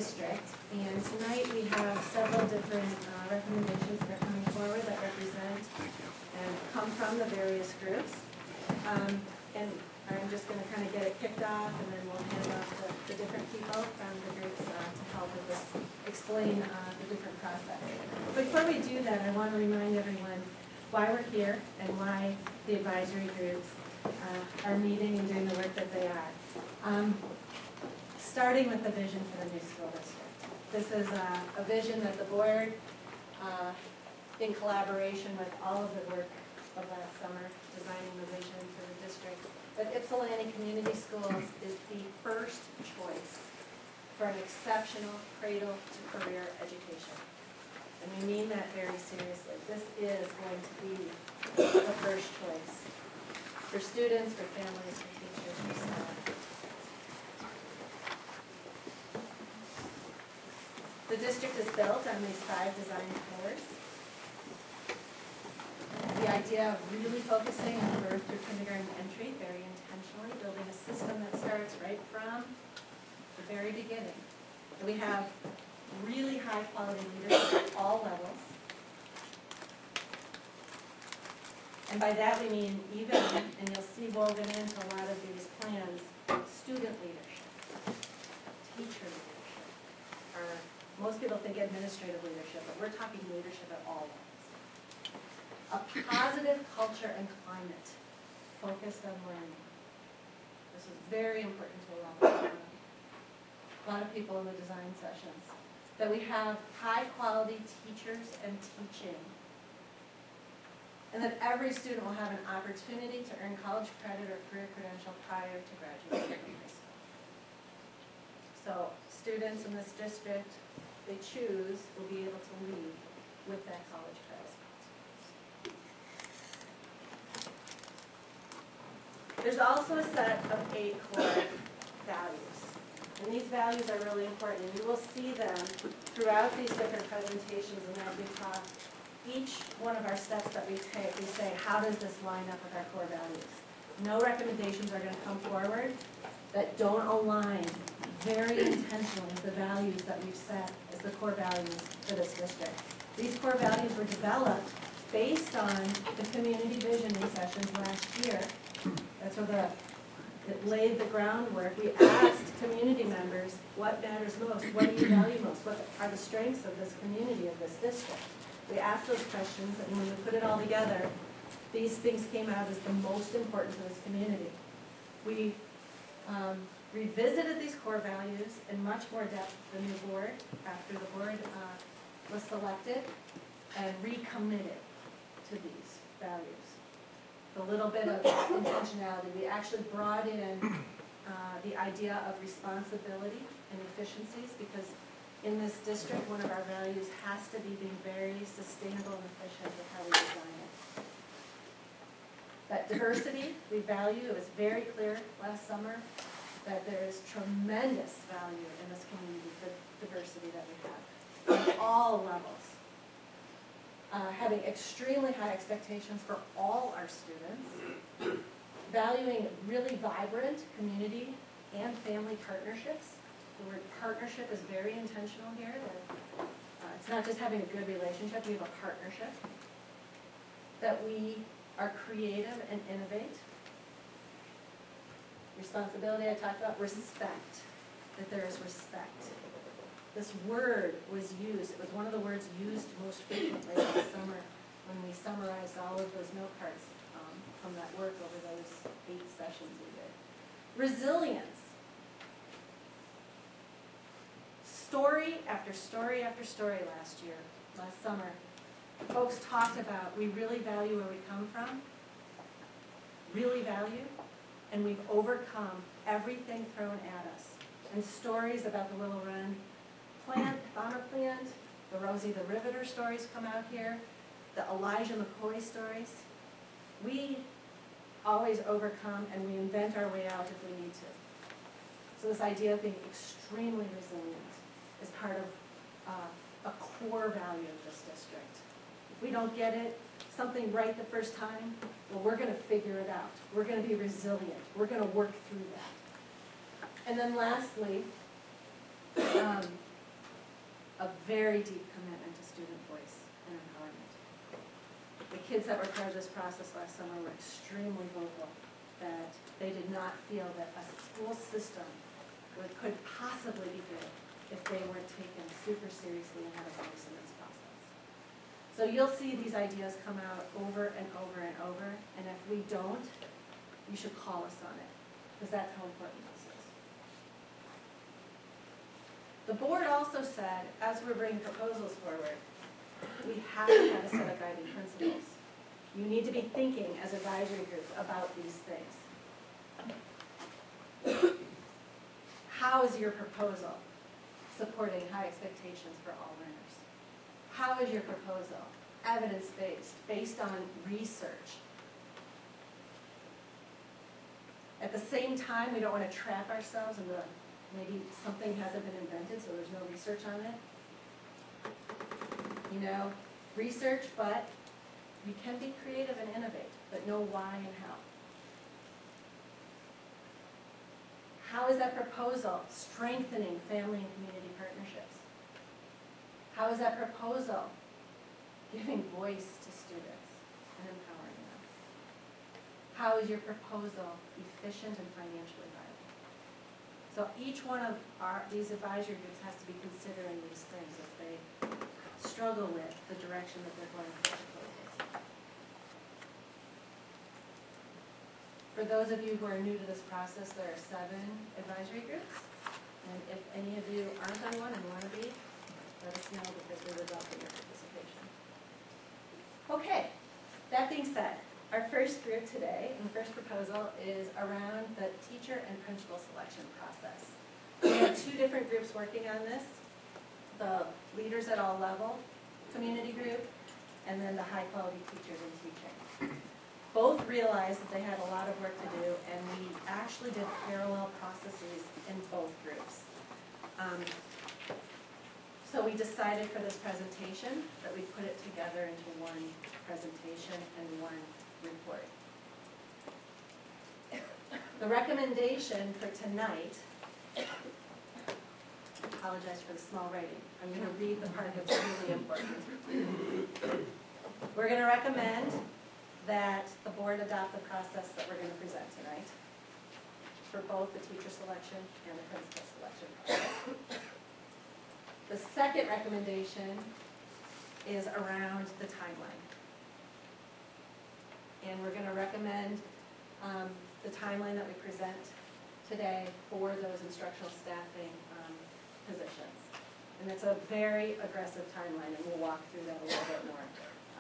district, and tonight we have several different recommendations that are coming forward that represent and come from the various groups. And I'm just going to kind of get it kicked off, and then we'll hand off to the different people from the groups to help with this, explain the different process. Before we do that, I want to remind everyone why we're here and why the advisory groups are meeting and doing the work that they are. Starting with the vision for the new school district. This is a vision that the board, in collaboration with all of the work of last summer, designing the vision for the district. But Ypsilanti Community Schools is the first choice for an exceptional cradle-to-career education. And we mean that very seriously. This is going to be the first choice for students, for families, for teachers, for staff. The district is built on these 5 design pillars. The idea of really focusing on birth through kindergarten entry, very intentionally, building a system that starts right from the very beginning. And we have really high quality leadership at all levels. And by that we mean even, and you'll see woven into a lot of these plans, student leadership, teacher leadership, or most people think administrative leadership, but we're talking leadership at all levels. A positive culture and climate focused on learning. This is very important to a lot of people in the design sessions. That we have high quality teachers and teaching. And that every student will have an opportunity to earn college credit or career credential prior to graduating from high school. So students in this district, they choose, will be able to leave with that college credit. There's also a set of 8 core values. And these values are really important, and you will see them throughout these different presentations and as we talk. Each one of our steps that we take, we say, how does this line up with our core values? No recommendations are going to come forward that don't align very intentionally with the values that we've set as the core values for this district. These core values were developed based on the community visioning sessions last year. That's where it laid the groundwork. We asked community members, what matters most? What do you value most? What are the strengths of this community, of this district? We asked those questions, and when we put it all together, these things came out as the most important to this community. We revisited these core values in much more depth than the board, after the board was selected, and recommitted to these values. A little bit of intentionality. We actually brought in the idea of responsibility and efficiencies, because in this district, one of our values has to be being very sustainable and efficient with how we design it. That diversity we value. It was very clear last summer that there is tremendous value in this community, the diversity that we have on all levels. Having extremely high expectations for all our students, valuing really vibrant community and family partnerships. The word partnership is very intentional here. It's not just having a good relationship, we have a partnership. That we are creative and innovate. Responsibility, I talked about. Respect, that there is respect. This word was used, it was one of the words used most frequently last summer when we summarized all of those note cards from that work over those 8 sessions we did. Resilience. Story after story after story last summer. Folks talked about, we really value where we come from, really value, and we've overcome everything thrown at us. And stories about the Willow Run plant, Bonner plant, the Rosie the Riveter stories come out here, the Elijah McCoy stories. We always overcome and we invent our way out if we need to. So this idea of being extremely resilient is part of a core value of this district. If we don't get it, something right the first time, well, we're going to figure it out. We're going to be resilient. We're going to work through that. And then lastly, a very deep commitment to student voice and empowerment. The kids that were part of this process last summer were extremely vocal that they did not feel that a school system could possibly be good if they weren't taken super seriously and had a voice in this process. So you'll see these ideas come out over and over and over, and if we don't, you should call us on it, because that's how important this is. The board also said, as we're bringing proposals forward, we have to have a set of guiding principles. You need to be thinking as advisory groups about these things. How is your proposal supporting high expectations for all learners? How is your proposal evidence-based, based on research? At the same time, we don't want to trap ourselves into maybe something hasn't been invented, so there's no research on it. You know, research, but you can be creative and innovate, but know why and how. How is that proposal strengthening family and community partnerships? How is that proposal giving voice to students and empowering them? How is your proposal efficient and financially viable? So each one of these advisory groups has to be considering these things as they struggle with the direction that they're going for proposals. For those of you who are new to this process, there are 7 advisory groups. And if any of you aren't on one and want to be, let us know because we would welcome your participation. Okay, that being said, our first group today, and the first proposal, is around the teacher and principal selection process. We have 2 different groups working on this, the Leaders at All Level community group, and then the High Quality Teachers in Teaching. Both realized that they had a lot of work to do, and we actually did parallel processes in both groups. So we decided for this presentation that we put it together into one presentation and one report. The recommendation for tonight, I apologize for the small writing. I'm going to read the part that's really important. We're going to recommend that the board adopt the process that we're going to present tonight for both the teacher selection and the principal selection process. The second recommendation is around the timeline. And we're going to recommend the timeline that we present today for those instructional staffing positions. And it's a very aggressive timeline, and we'll walk through that a little bit more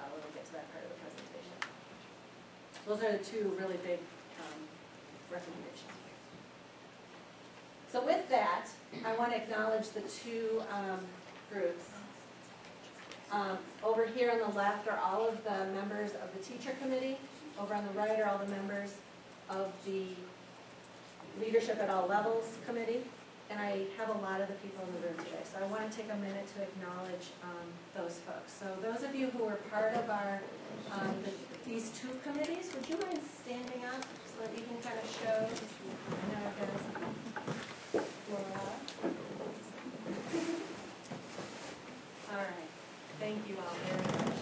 when we get to that part of the presentation. Those are the 2 really big recommendations. So with that, I want to acknowledge the 2 groups. Over here on the left are all of the members of the teacher committee. Over on the right are all the members of the Leadership at All Levels committee. And I have a lot of the people in the room today. So I want to take a minute to acknowledge those folks. So those of you who were part of our these 2 committees, would you mind standing up so that you can kind of show? I know I've got Laura. All right. Thank you all very much.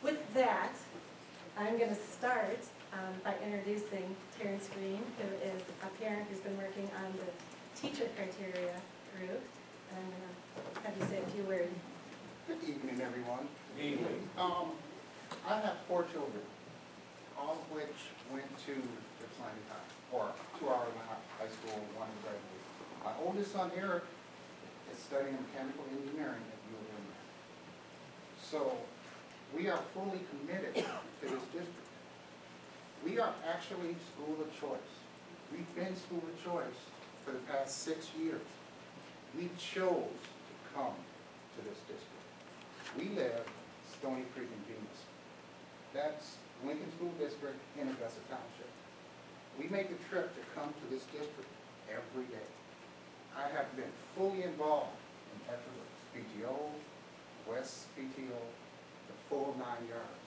With that, I'm going to start by introducing Terrence Green, who is a parent who's been working on the teacher criteria group. And I'm going to have you say a few words. Good evening, everyone. Good evening. I have 4 children, all of which went to Ypsilanti High, or 2 hours in high school, 1 graduated. My oldest son, Eric, is studying mechanical engineering at U of M. So we are fully committed to this district. We are actually school of choice. We've been school of choice for the past 6 years. We chose to come to this district. We live Stony Creek and Venus. That's Lincoln School District in Augusta Township. We make the trip to come to this district every day. I have been fully involved in Petro's PTO, West PTO, the full 9 yards.